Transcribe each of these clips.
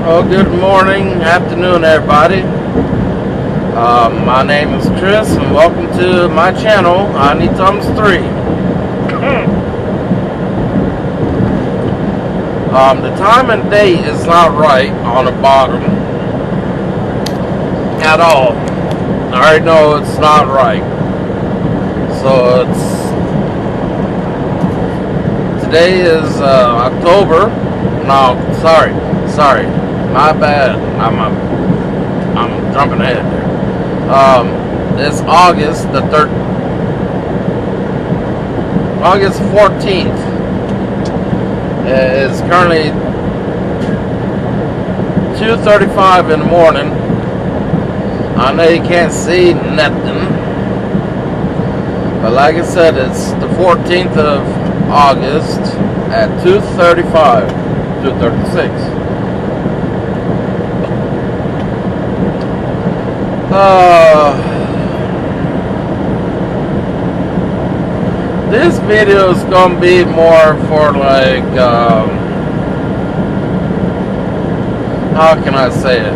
Well, good morning, afternoon, everybody. My name is Chris, and welcome to my channel, Ani Thumbs 3. The time and date is not right on the bottom at all. I already know it's not right. So today is October. No, sorry, my bad. I'm jumping ahead there. It's August the August 14th. It's currently 2:35 in the morning. I know you can't see nothing, but like I said, it's the 14th of August at 2:35, 2:36. This video is gonna be more for like, how can I say it?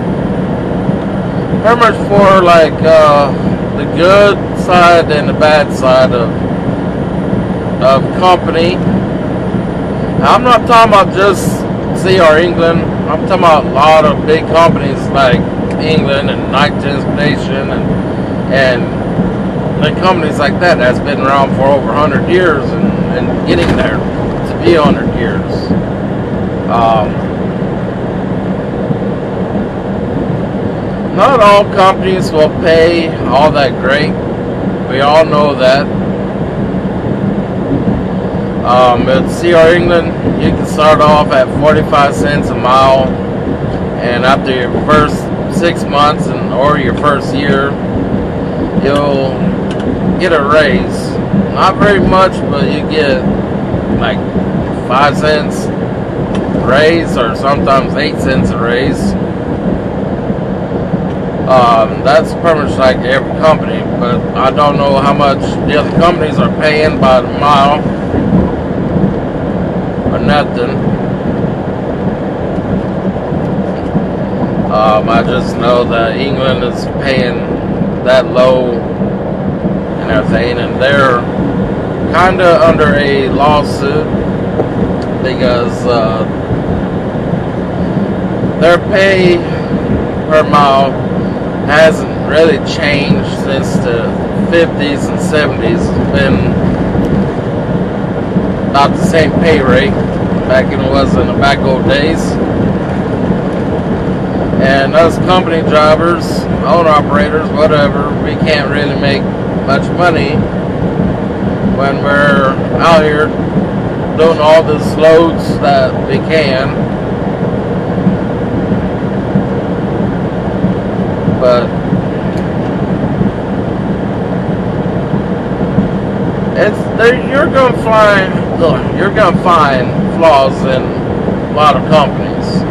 Pretty much for like the good side and the bad side of company. Now, I'm not talking about just CR England. I'm talking about a lot of big companies like England and Night Transportation and the companies like that that's been around for over 100 years and getting there to be 100 years. Not all companies will pay all that great. We all know that. At CR England, you can start off at 45 cents a mile, and after your first 6 months or your first year, you'll get a raise. Not very much, but you get like 5 cents raise, or sometimes 8 cents a raise. That's pretty much like every company, but I don't know how much the other companies are paying by the mile or nothing. I just know that England is paying that low and everything, and they're kind of under a lawsuit because their pay per mile hasn't really changed since the 50s and 70s. It's been about the same pay rate back in the back old days. And us company drivers, owner operators, whatever, we can't really make much money when we're out here doing all these loads that we can. But you're gonna find flaws in a lot of companies.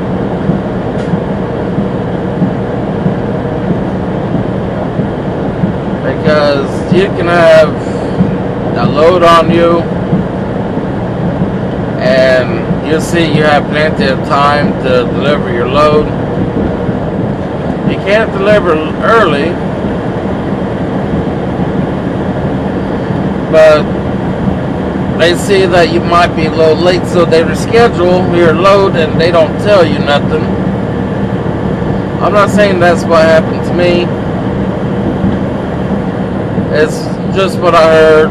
Because you can have a load on you, and you see you have plenty of time to deliver your load. You can't deliver early, but they see that you might be a little late, so they reschedule your load and they don't tell you nothing. I'm not saying that's what happened to me. It's just what I heard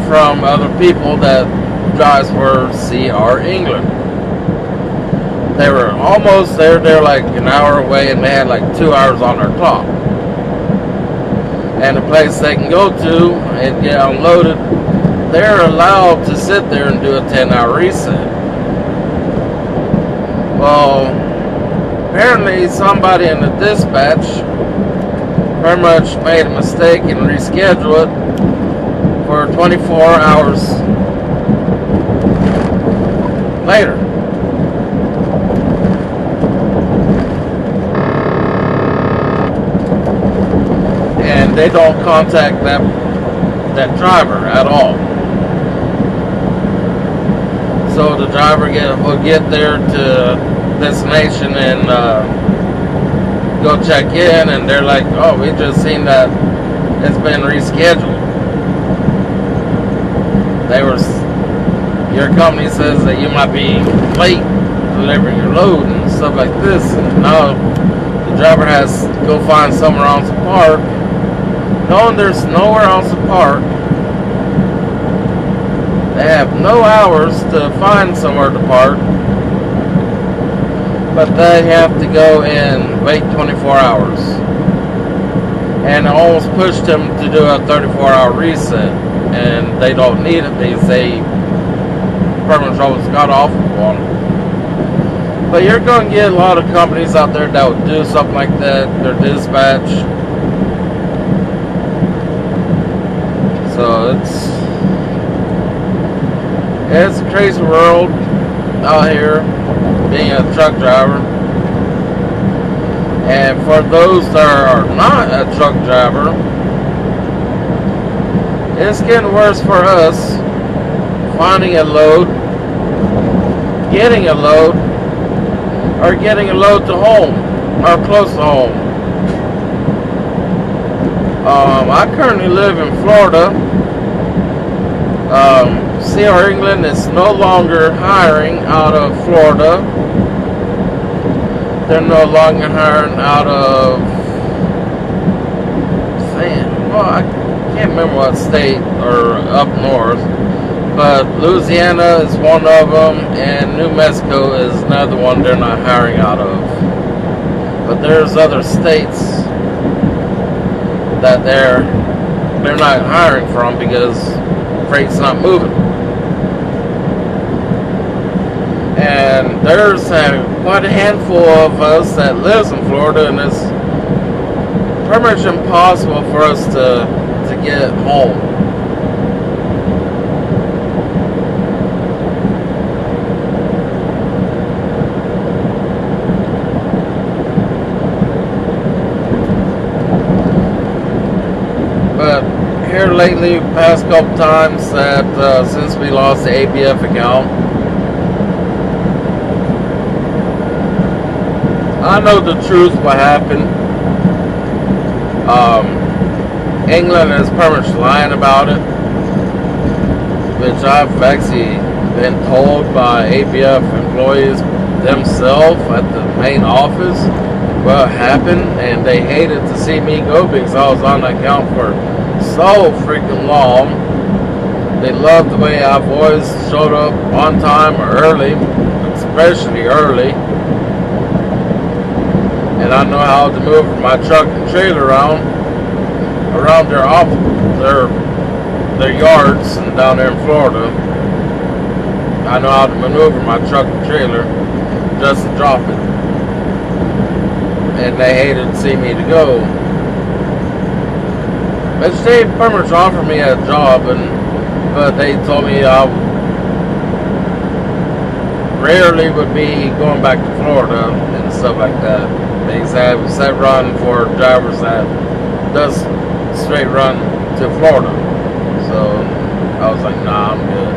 from other people that drives for CR England. They were almost there. They're like an hour away, and they had like 2 hours on their clock. And the place they can go to and get unloaded, they're allowed to sit there and do a 10-hour reset. Well, apparently somebody in the dispatch pretty much made a mistake and rescheduled it for 24 hours later. And they don't contact that driver at all. So the driver will get there to destination and go check in, and they're like, "Oh, we just seen that it's been rescheduled." Your company says that you might be late delivering your load and stuff like this, and now the driver has to go find somewhere else to park, knowing there's nowhere else to park. They have no hours to find somewhere to park, but they have to go and wait 24 hours. And I almost pushed them to do a 34-hour reset, and they don't need it because they permanent troubles got off of one. But you're going to get a lot of companies out there that would do something like that, their dispatch. So it's a crazy world out here being a truck driver. And for those that are not a truck driver, it's getting worse for us finding a load, getting a load, or getting a load to home or close to home. I currently live in Florida. CR England is no longer hiring out of Florida. They're no longer hiring out of I can't remember what state or up north, but Louisiana is one of them, and New Mexico is another one they're not hiring out of. But there's other states that they're not hiring from because freight's not moving. And there's quite a handful of us that lives in Florida, and it's pretty much impossible for us to get home. But here lately, past couple times that since we lost the ABF account, I know the truth what happened. England is pretty much lying about it, which I've actually been told by ABF employees themselves at the main office what happened, and they hated to see me go because I was on the account for so freaking long. They loved the way I've always showed up on time or early, especially early. And I know how to move my truck and trailer around their yards and down there in Florida. I know how to maneuver my truck and trailer just to drop it. And they hated to see me to go. But they pretty much offered me a job, but they told me I rarely would be going back to Florida and stuff like that. They have a set run for drivers that does straight run to Florida. So I was like, nah, I'm good.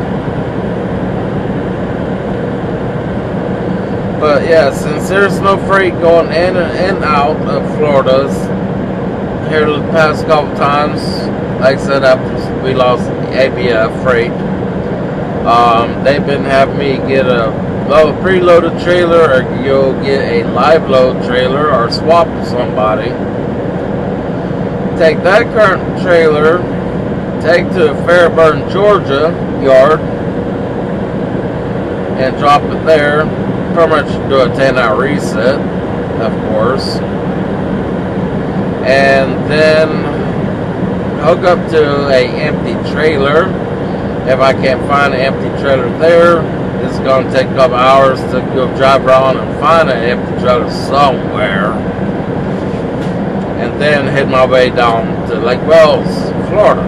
But yeah, since there's no freight going in and out of Florida here the past couple times, like I said, after we lost ABF freight, they've been having me get a preloaded trailer, or you'll get a live load trailer, or swap with somebody. Take that current trailer, take to Fairburn, Georgia yard, and drop it there. Pretty much do a 10-hour reset, of course, and then hook up to a empty trailer. If I can't find an empty trailer there, it's going to take a couple hours to go drive around and find an empty trailer somewhere, and then head my way down to Lake Wells, Florida.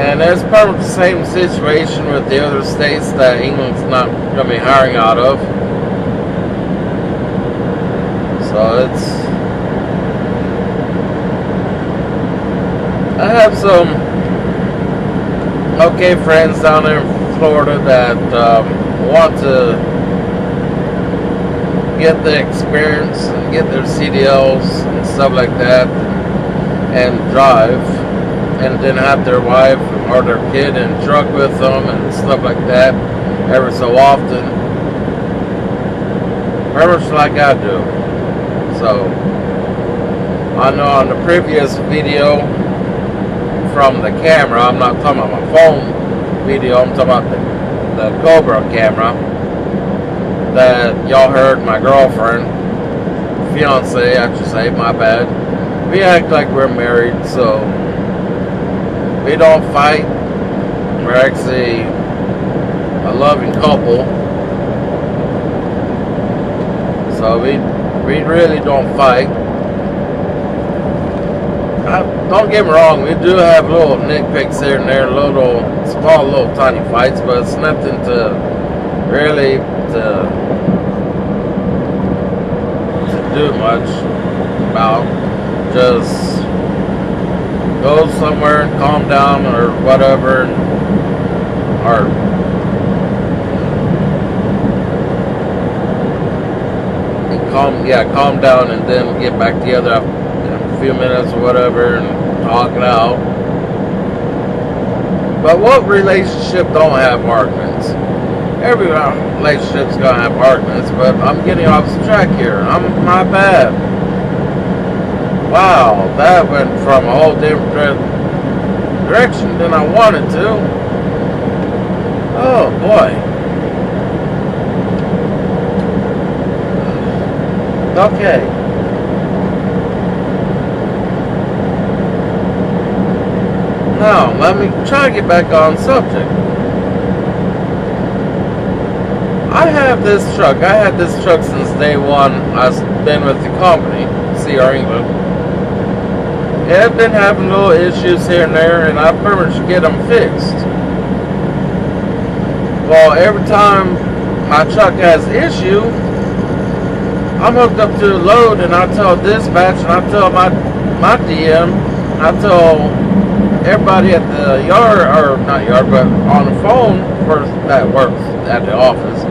And it's probably the same situation with the other states that England's not going to be hiring out of. So I have some okay friends down there in Florida that want to get the experience and get their CDLs and stuff like that and drive, and then have their wife or their kid in a truck with them and stuff like that every so often, very much like I do. So I know on the previous video from the camera, I'm not talking about my phone video, I'm talking about the GoPro camera, that y'all heard my girlfriend, fiance I should say, my bad, we act like we're married, so we don't fight. We're actually a loving couple, so we really don't fight. Don't get me wrong, we do have little nitpicks here and there, small little tiny fights, but it's nothing to really to do much about. Just go somewhere and calm down or whatever, or calm down and then get back together in a few minutes or whatever and talk it out. But what relationship don't have arguments? Every relationship's gonna have arguments, but I'm getting off the track here. My bad. Wow, that went from a whole different direction than I wanted to. Oh boy. Okay. Now, let me try to get back on subject. I have this truck. I had this truck since day one. I've been with the company, CR England. I've been having little issues here and there, and I pretty much get them fixed. Well, every time my truck has issue, I'm hooked up to the load, and I tell dispatch, and I tell my DM, I tell everybody at the yard, or not yard, but on the phone that works at the office.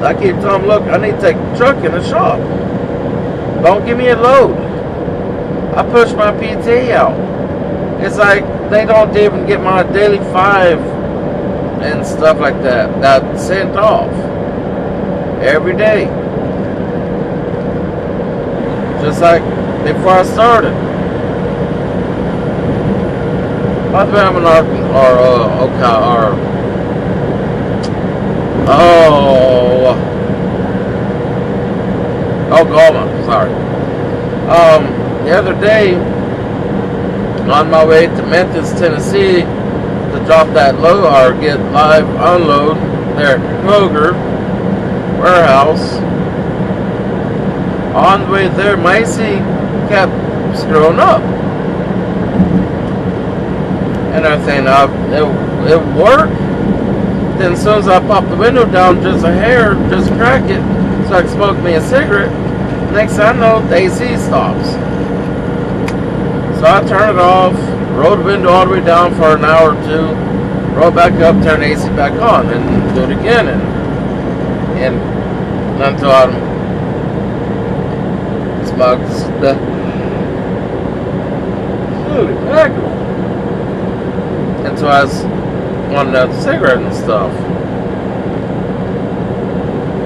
I keep telling them, look, I need to take the truck in the shop. Don't give me a load. I push my PT out. It's like they don't even get my daily 5 and stuff like that. That's sent off every day. Just like before I started. I've been having Oklahoma, sorry. The other day, on my way to Memphis, Tennessee, to drop that load or get live unload there at Kroger warehouse. On the way there, my AC kept screwing up. And I think it worked. Then as soon as I pop the window down just a hair, just crack it, so I can smoke me a cigarette, next thing I know, the AC stops. So I turn it off, roll the window all the way down for an hour or two, roll back up, turn the AC back on, and do it again, and until I smokes the holy mackerel. Until I was wanting a cigarette and stuff.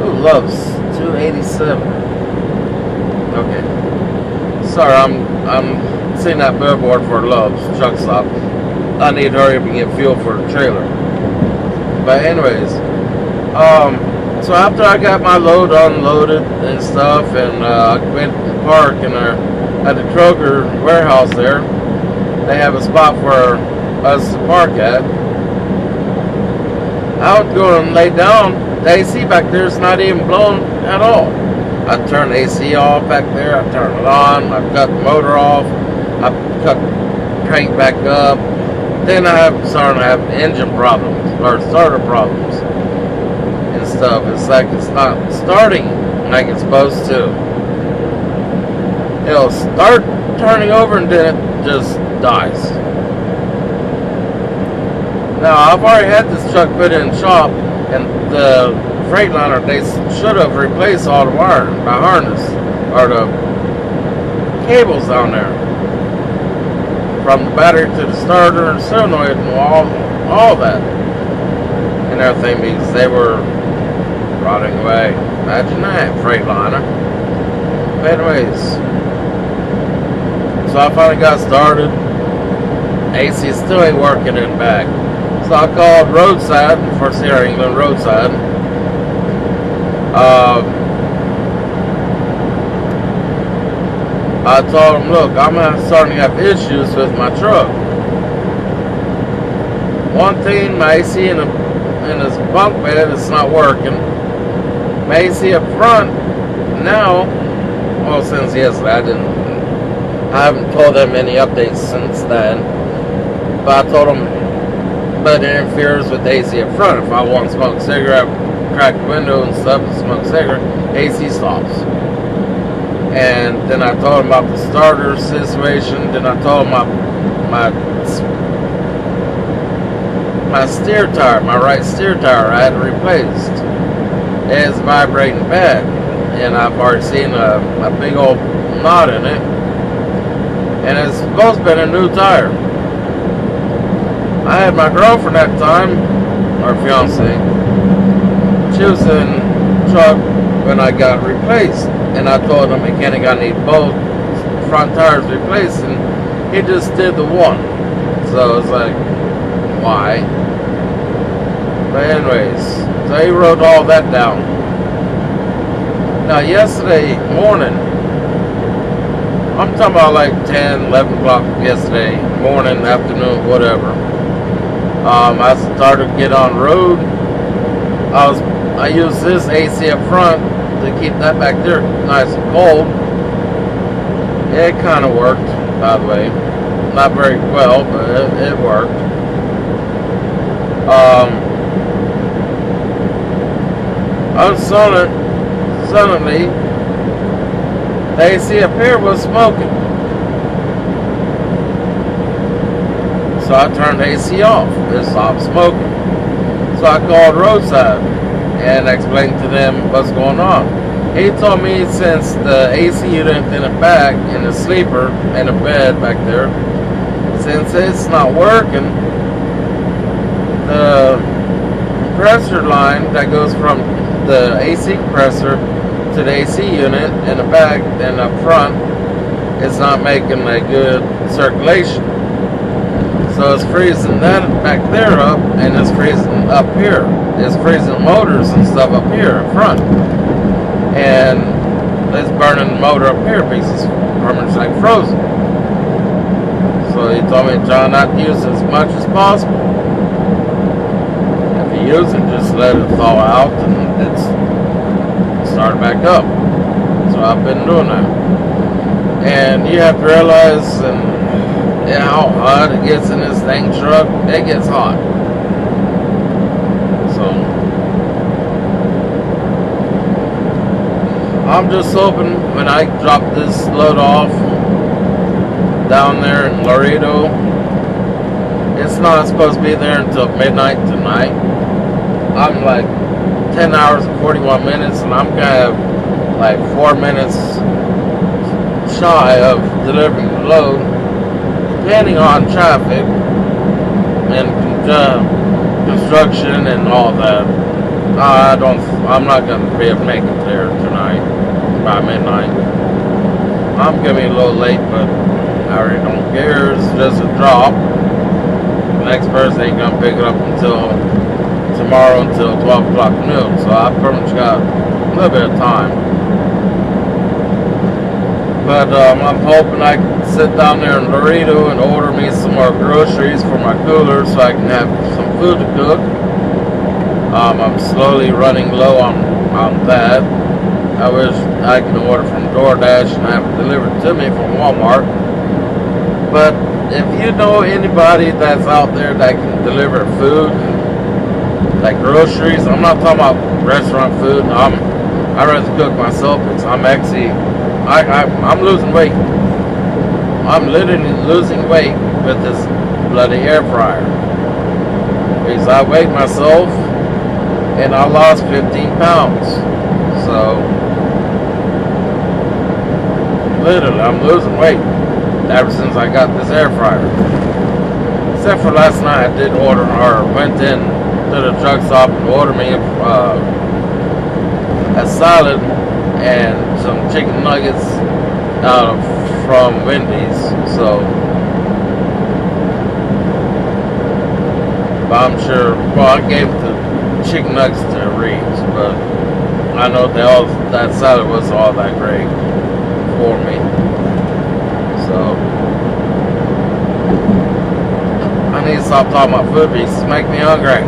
Who loves 287? Okay. Sorry, I'm seeing that billboard for Love's truck stop. I need to hurry up and get fuel for the trailer. But anyways, so after I got my load unloaded and stuff, and I went to park at the Kroger warehouse there, they have a spot for us to park at. I was going to lay down. The AC back there is not even blowing at all. I turn the AC off back there. I turn it on. I cut the motor off. I cut the crank back up. Then I'm starting to have engine problems or starter problems and stuff. It's like it's not starting like it's supposed to. It'll start turning over and then it just dies. Now, I've already had this truck put in shop, and the Freightliner, they should have replaced all the wire, the harness, or the cables down there. From the battery to the starter and solenoid and all that. And everything, because they were rotting away. Imagine that, Freightliner. But anyways, so I finally got started. AC still ain't working in the back. So I called Roadside for Sierra England Roadside. I told him, look, I'm starting to have issues with my truck. One thing, my AC in his bunk bed is not working. My AC up front now, well, since yesterday, I haven't told them any updates since then. But I told him, but it interferes with the AC up front. If I want to smoke a cigarette, crack the window and stuff, and smoke a cigarette, AC stops. And then I told him about the starter situation. Then I told him my steer tire, my right steer tire, I had it replaced. It's vibrating bad, and I've already seen a big old knot in it. And it's supposed to be a new tire. I had my girlfriend at the time, or fiance. She was in the truck when I got replaced, and I told the mechanic I need both front tires replaced, and he just did the one. So it's like, why? But anyways, so he wrote all that down. Now yesterday morning, I'm talking about like 10, 11 o'clock yesterday morning, afternoon, whatever. I started to get on the road. I used this AC up front to keep that back there nice and cold. It kind of worked, by the way. Not very well, but it worked. Suddenly, the AC up here was smoking. So I turned the AC off. It stopped smoking. So I called Roadside and explained to them what's going on. He told me since the AC unit in the back, in the sleeper, in the bed back there, since it's not working, the compressor line that goes from the AC compressor to the AC unit in the back and up front is not making a good circulation. So it's freezing that back there up, and it's freezing up here. It's freezing motors and stuff up here in front. And it's burning the motor up here because it's pretty much like frozen. So he told me, John, not to use it as much as possible. If you use it, just let it thaw out and it's start back up. So I've been doing that. And you have to realize how hot it gets in this dang truck. It gets hot. So I'm just hoping when I drop this load off down there in Laredo, it's not supposed to be there until midnight tonight. I'm like 10 hours and 41 minutes, and I'm gonna have like 4 minutes shy of delivering the load, depending on traffic and construction and all that. I'm not gonna be able to make it there tonight by midnight. I'm gonna be a little late, but I really don't care. It's just a drop. The next person ain't gonna pick it up until tomorrow until 12 o'clock noon. So I pretty much got a little bit of time. But I'm hoping I can sit down there in Laredo and order me some more groceries for my cooler so I can have some food to cook. I'm slowly running low on that. I wish I could order from DoorDash and have it delivered to me from Walmart. But if you know anybody that's out there that can deliver food, like groceries, I'm not talking about restaurant food. I rather cook myself because I'm actually I'm losing weight. I'm literally losing weight with this bloody air fryer. days. I weighed myself and I lost 15 pounds. So, literally, I'm losing weight ever since I got this air fryer. Except for last night, I did order, or went in to the truck stop and ordered me a salad and some chicken nuggets from Wendy's. So, but I'm sure. Well, I gave the chicken nuggets to Reeves, but I know that salad wasn't all that great for me. So I need to stop talking about food because it's making me hungry.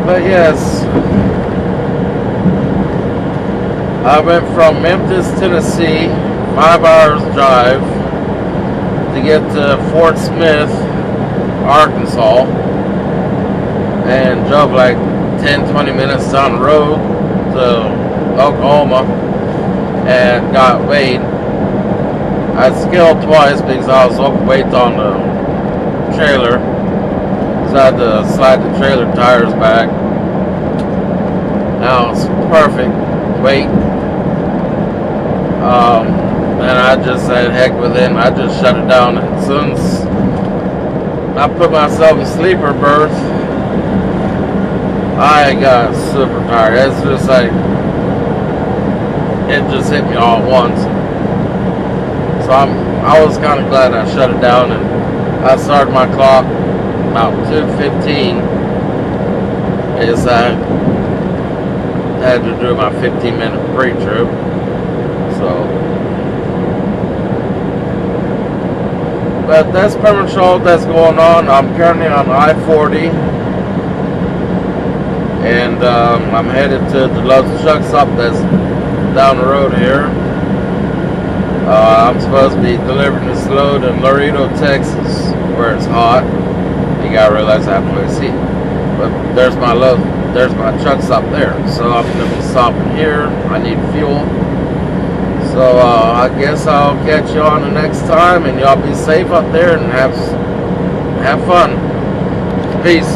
But yes, I went from Memphis, Tennessee, 5 hours drive to get to Fort Smith, Arkansas, and drove like 10-20 minutes down the road to Oklahoma and got weighed. I scaled twice because I was overweight on the trailer, so I had to slide the trailer tires back. Now it's perfect weight. And I just said heck with it, and I just shut it down. And as soon as I put myself in sleeper berth, I got super tired. It's just like, it just hit me all at once. So I was kind of glad I shut it down, and I started my clock about 2:15 as I had to do my 15-minute pre-trip. So, but that's pretty much all that's going on. I'm currently on I-40, and I'm headed to the local truck stop that's down the road here. I'm supposed to be delivering this load in Laredo, Texas, where it's hot. You gotta realize I have no AC. But there's my load. There's my truck stop there. So I'm gonna be stopping here. I need fuel. So I guess I'll catch you on the next time, and y'all be safe up there and have fun. Peace.